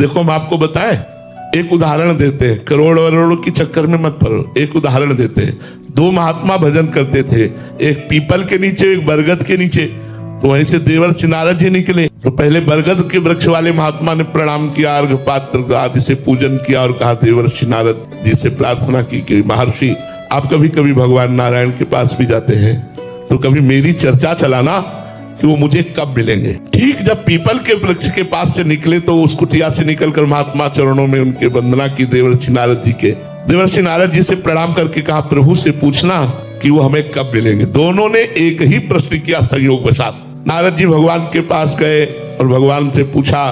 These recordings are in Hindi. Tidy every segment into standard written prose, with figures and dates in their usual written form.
देखो हम आपको बताएं, एक उदाहरण देते हैं, करोड़ों के चक्कर में मत पड़ो। एक उदाहरण देते हैं, दो महात्मा भजन करते थे, एक पीपल के नीचे, एक बरगद के नीचे। तो वहीं से देवर्षि नारद जी निकले। तो पहले बरगद के वृक्ष वाले महात्मा ने प्रणाम किया, अर्घ पात्र आदि से पूजन किया और कहा देवर्षि नारद जी से प्रार्थना की कि महर्षि आप कभी कभी भगवान नारायण के पास भी जाते हैं, तो कभी मेरी चर्चा चलाना कि वो मुझे कब मिलेंगे। ठीक जब पीपल के वृक्ष के पास से निकले तो उस कुटिया से निकलकर महात्मा चरणों में उनके वंदना की देवर्षि नारद जी के। देवर्षि नारद जी से प्रणाम करके कहा प्रभु से पूछना कि वो हमें कब मिलेंगे। दोनों ने एक ही प्रश्न किया संयोग वशात। नारद जी भगवान के पास गए और भगवान से पूछा,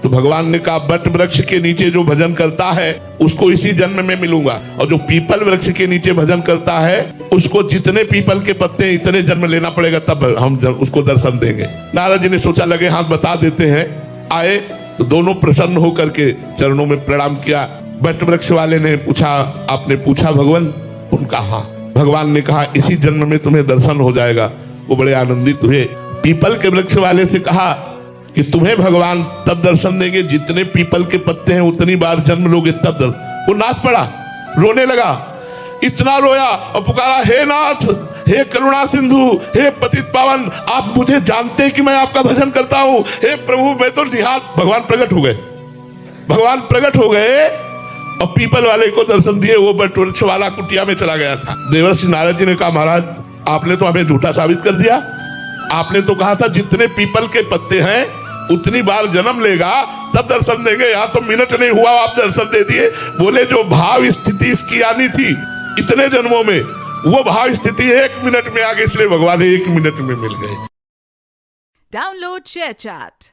तो भगवान ने कहा बट वृक्ष के नीचे जो भजन करता है उसको इसी जन्म में मिलूंगा, और जो पीपल वृक्ष के नीचे भजन करता है उसको जितने पीपल के पत्ते इतने जन्म लेना पड़ेगा, तब हम उसको दर्शन देंगे। नारद जी ने सोचा लगे हाथ बता देते हैं। आए तो दोनों प्रसन्न होकर के चरणों में प्रणाम किया। बट वृक्ष वाले ने पूछा, आपने पूछा भगवान? उनका हाँ। भगवान ने कहा इसी जन्म में तुम्हें दर्शन हो जाएगा। वो बड़े आनंदित हुए। पीपल के वृक्ष वाले से कहा कि तुम्हें भगवान तब दर्शन देंगे जितने पीपल के पत्ते हैं उतनी बार जन्म लोगे तब दर्शन। वो नाच पड़ा, रोने लगा, इतना रोया और पुकारा, हे नाथ, हे करुणा सिंधु, हे पतित पावन, आप मुझे जानते हैं कि मैं आपका भजन करता हूँ, हे प्रभु मैं तो निहात। भगवान प्रकट हो गए। भगवान प्रकट हो गए और पीपल वाले को दर्शन दिए। वो बट वृक्ष वाला कुटिया में चला गया था। देवर्षि नारद जी ने कहा महाराज आपने तो हमें झूठा साबित कर दिया। आपने तो कहा था जितने पीपल के पत्ते हैं उतनी बार जन्म लेगा तब दर्शन देंगे। यहाँ तो मिनट नहीं हुआ आप दर्शन दे दिए। बोले जो भाव स्थिति इसकी आनी थी इतने जन्मों में, वो भाव स्थिति 1 मिनट में आ गई, इसलिए भगवान 1 मिनट में मिल गए। Download share chat.